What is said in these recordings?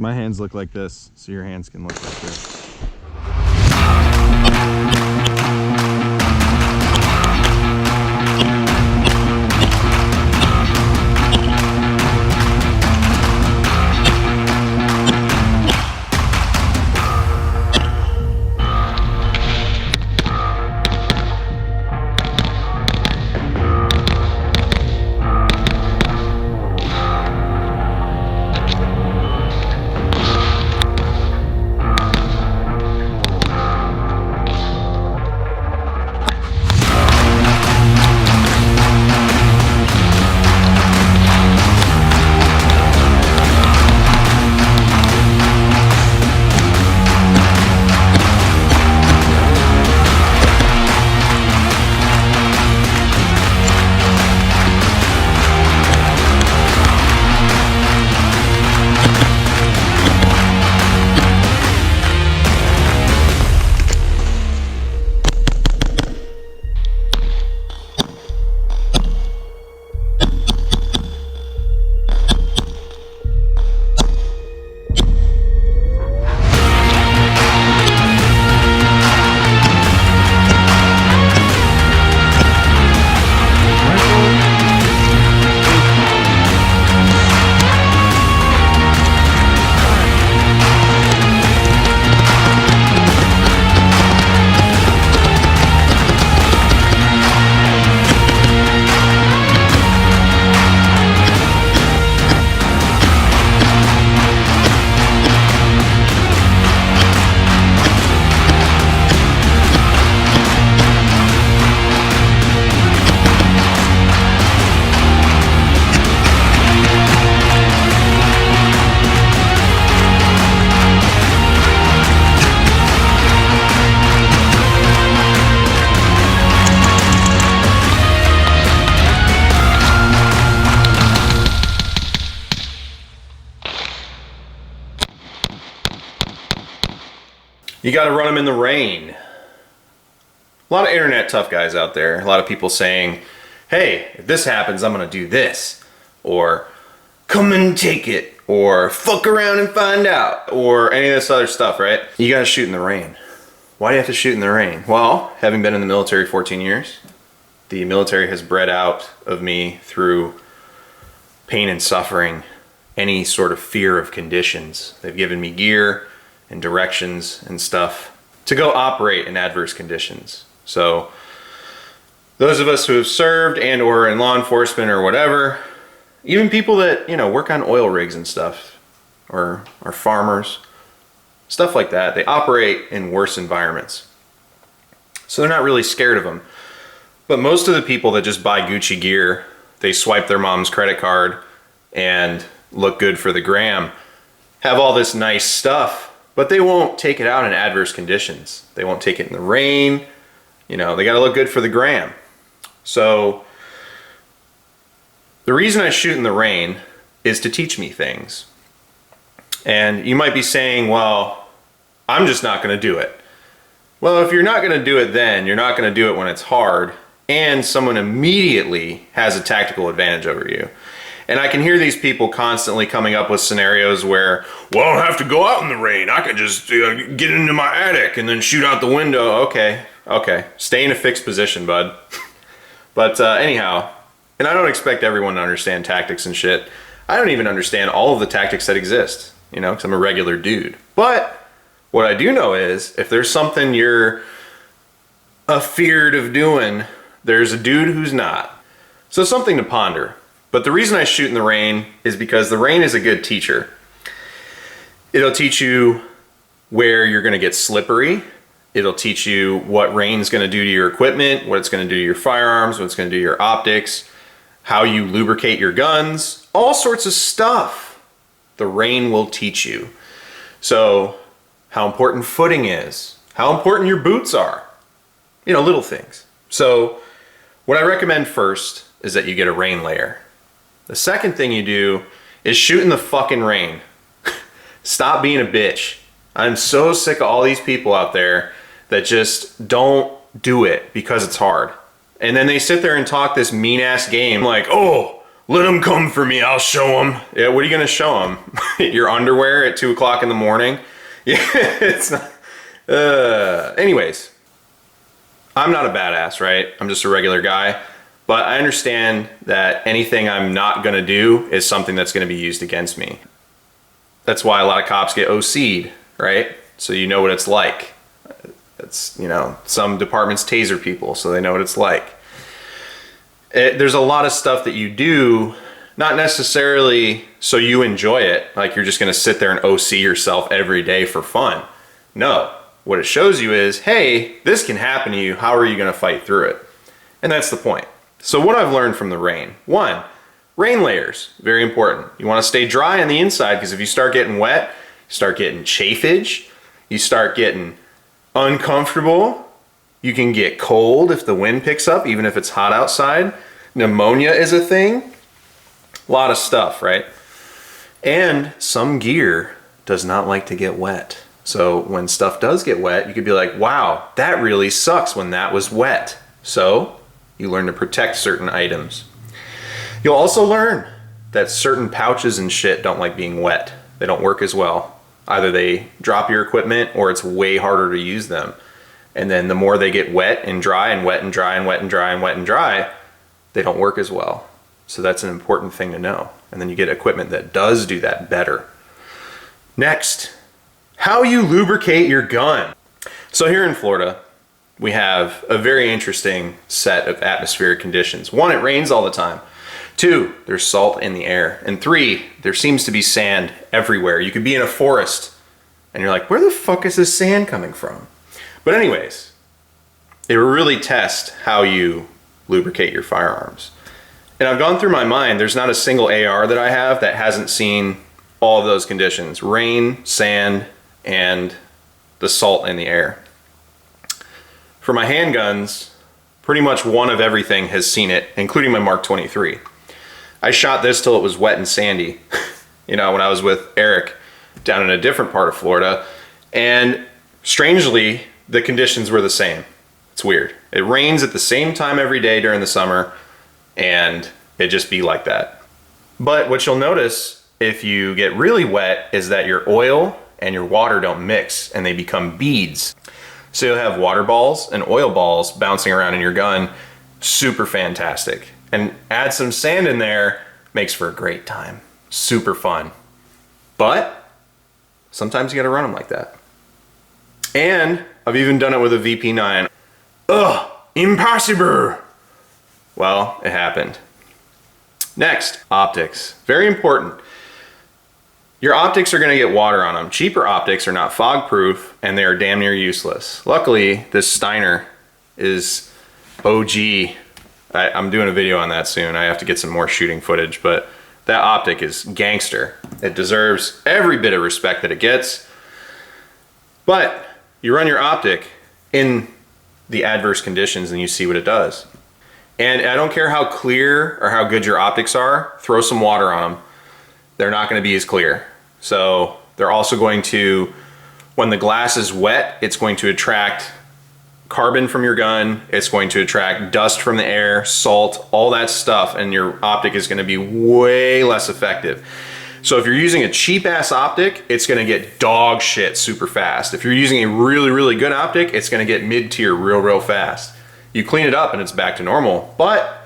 My hands look like this, so your hands can look like this. You got to run them in the rain. A lot of internet tough guys out there. A lot of people saying, hey, if this happens, I'm going to do this. Or come and take it. Or fuck around and find out. Or any of this other stuff, right? You got to shoot in the rain. Why do you have to shoot in the rain? Well, having been in the military 14 years, the military has bred out of me through pain and suffering any sort of fear of conditions. They've given me gear and directions and stuff to go operate in adverse conditions. So those of us who have served and or in law enforcement or whatever, even people that, you know, work on oil rigs and stuff, or are farmers, stuff like that, they operate in worse environments. So they're not really scared of them. But most of the people that just buy Gucci gear, they swipe their mom's credit card and look good for the gram, have all this nice stuff, but they won't take it out in adverse conditions. They won't take it in the rain. You know, they gotta look good for the gram. So the reason I shoot in the rain is to teach me things. And you might be saying, well, I'm just not gonna do it. Well, if you're not gonna do it then, you're not gonna do it when it's hard and someone immediately has a tactical advantage over you. And I can hear these people constantly coming up with scenarios where, well, I don't have to go out in the rain. I can just get into my attic and then shoot out the window. Okay. Stay in a fixed position, bud. But anyhow, and I don't expect everyone to understand tactics and shit. I don't even understand all of the tactics that exist, you know, because I'm a regular dude. But what I do know is if there's something you're afeared of doing, there's a dude who's not. So something to ponder. But the reason I shoot in the rain is because the rain is a good teacher. It'll teach you where you're gonna get slippery. It'll teach you what rain's gonna do to your equipment, what it's gonna do to your firearms, what it's gonna do to your optics, how you lubricate your guns, all sorts of stuff the rain will teach you. So how important footing is, how important your boots are, you know, little things. So what I recommend first is that you get a rain layer. The second thing you do is shoot in the fucking rain. Stop being a bitch. I'm so sick of all these people out there that just don't do it because it's hard. And then they sit there and talk this mean ass game like, oh, let them come for me, I'll show them. Yeah, what are you gonna show them? Your underwear at 2 o'clock in the morning? Yeah, it's not. Anyways, I'm not a badass, right? I'm just a regular guy. But I understand that anything I'm not gonna do is something that's gonna be used against me. That's why a lot of cops get OC'd, right? So you know what it's like. It's, you know, some departments taser people, so they know what it's like. There's a lot of stuff that you do, not necessarily so you enjoy it, like you're just gonna sit there and OC yourself every day for fun. No, what it shows you is, hey, this can happen to you, how are you gonna fight through it? And that's the point. So what I've learned from the rain, one, rain layers, very important. You wanna stay dry on the inside, because if you start getting wet, you start getting chafage, you start getting uncomfortable, you can get cold if the wind picks up, even if it's hot outside. Pneumonia is a thing. A lot of stuff, right? And some gear does not like to get wet. So when stuff does get wet, you could be like, wow, that really sucks when that was wet. So you learn to protect certain items. You'll also learn that certain pouches and shit don't like being wet. They don't work as well. Either they drop your equipment or it's way harder to use them. And then the more they get wet and dry and wet and dry and wet and dry and wet and dry, they don't work as well. So that's an important thing to know. And then you get equipment that does do that better. Next, how you lubricate your gun. So here in Florida, we have a very interesting set of atmospheric conditions. One, it rains all the time. Two, there's salt in the air. And three, there seems to be sand everywhere. You could be in a forest and you're like, where the fuck is this sand coming from? But anyways, it will really test how you lubricate your firearms. And I've gone through my mind, there's not a single AR that I have that hasn't seen all of those conditions. Rain, sand, and the salt in the air. For my handguns, pretty much one of everything has seen it, including my Mark 23. I shot this till it was wet and sandy, you know, when I was with Eric down in a different part of Florida. And strangely, the conditions were the same. It's weird. It rains at the same time every day during the summer, and it just be like that. But what you'll notice if you get really wet is that your oil and your water don't mix and they become beads. So you'll have water balls and oil balls bouncing around in your gun. Super fantastic. And add some sand in there, makes for a great time. Super fun. But sometimes you gotta run them like that. And I've even done it with a VP9. Ugh, impossible. Well, it happened. Next, optics. Very important. Your optics are gonna get water on them. Cheaper optics are not fog proof and they are damn near useless. Luckily, this Steiner is OG. I'm doing a video on that soon. I have to get some more shooting footage, but that optic is gangster. It deserves every bit of respect that it gets. But you run your optic in the adverse conditions and you see what it does. And I don't care how clear or how good your optics are, throw some water on them. They're not gonna be as clear. So they're also going to, when the glass is wet, it's going to attract carbon from your gun, it's going to attract dust from the air, salt, all that stuff, and your optic is gonna be way less effective. So if you're using a cheap ass optic, it's gonna get dog shit super fast. If you're using a really, really good optic, it's gonna get mid-tier real fast. You clean it up and it's back to normal, but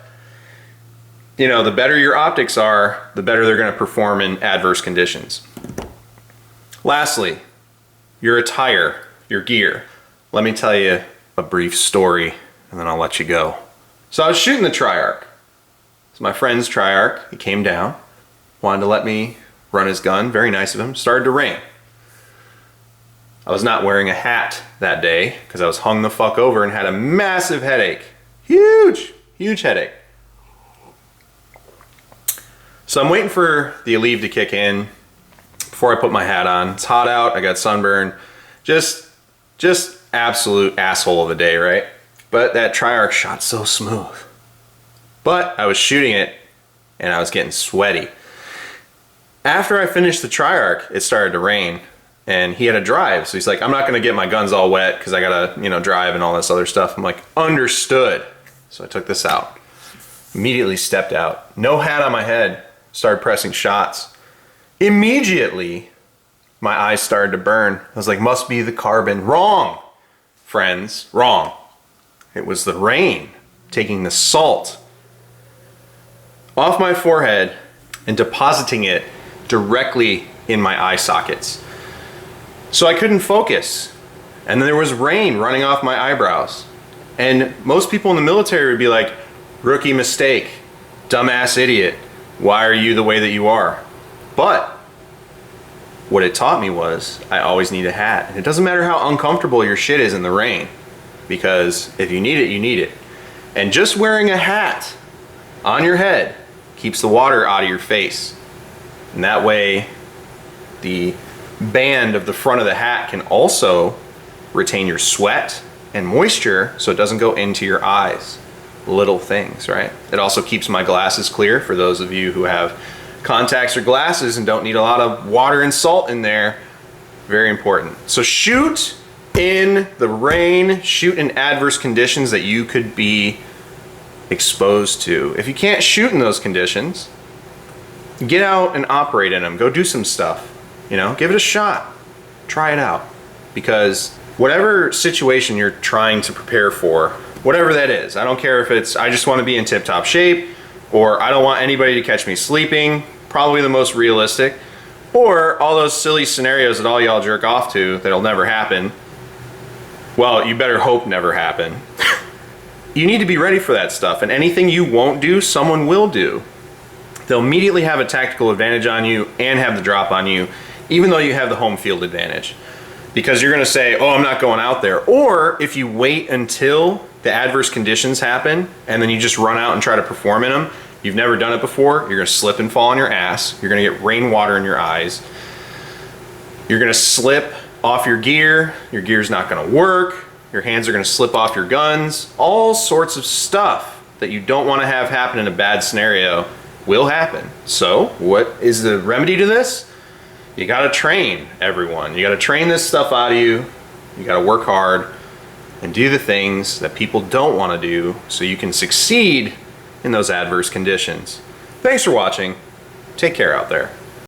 you know, the better your optics are, the better they're gonna perform in adverse conditions. Lastly, your attire, your gear. Let me tell you a brief story and then I'll let you go. So I was shooting the Triarch. It's my friend's Triarch. He came down, wanted to let me run his gun. Very nice of him. Started to rain. I was not wearing a hat that day because I was hung the fuck over and had a massive headache. Huge headache. So I'm waiting for the Aleve to kick in before I put my hat on. It's hot out, I got sunburn. Just absolute asshole of a day, right? But that Triarch shot so smooth. But I was shooting it and I was getting sweaty. After I finished the Triarch, it started to rain and he had to drive. So he's like, I'm not gonna get my guns all wet because I gotta, you know, drive and all this other stuff. I'm like, understood. So I took this out. Immediately stepped out. No hat on my head. Started pressing shots. Immediately, my eyes started to burn. I was like, must be the carbon. Wrong, friends, wrong. It was the rain taking the salt off my forehead and depositing it directly in my eye sockets. So I couldn't focus. And then there was rain running off my eyebrows. And most people in the military would be like, rookie mistake, dumbass idiot, why are you the way that you are? But what it taught me was I always need a hat. And it doesn't matter how uncomfortable your shit is in the rain, because if you need it, you need it. And just wearing a hat on your head keeps the water out of your face. And that way, the band of the front of the hat can also retain your sweat and moisture so it doesn't go into your eyes. Little things, right? It also keeps my glasses clear for those of you who have contacts or glasses and don't need a lot of water and salt in there. Very important. So shoot in the rain, shoot in adverse conditions that you could be exposed to. If you can't shoot in those conditions, get out and operate in them. Go do some stuff, you know, give it a shot. Try it out. Because whatever situation you're trying to prepare for, whatever that is, I don't care if it's, I just want to be in tip-top shape, or I don't want anybody to catch me sleeping, probably the most realistic, or all those silly scenarios that all y'all jerk off to that'll never happen. Well, you better hope never happen. You need to be ready for that stuff, and anything you won't do, someone will do. They'll immediately have a tactical advantage on you and have the drop on you, even though you have the home field advantage. Because you're gonna say, oh, I'm not going out there. Or if you wait until the adverse conditions happen and then you just run out and try to perform in them, you've never done it before, you're gonna slip and fall on your ass, you're gonna get rainwater in your eyes, you're gonna slip off your gear's not gonna work, your hands are gonna slip off your guns, all sorts of stuff that you don't wanna have happen in a bad scenario will happen. So what is the remedy to this? You gotta train, everyone. You gotta train this stuff out of you. You gotta work hard and do the things that people don't wanna do so you can succeed in those adverse conditions. Thanks for watching. Take care out there.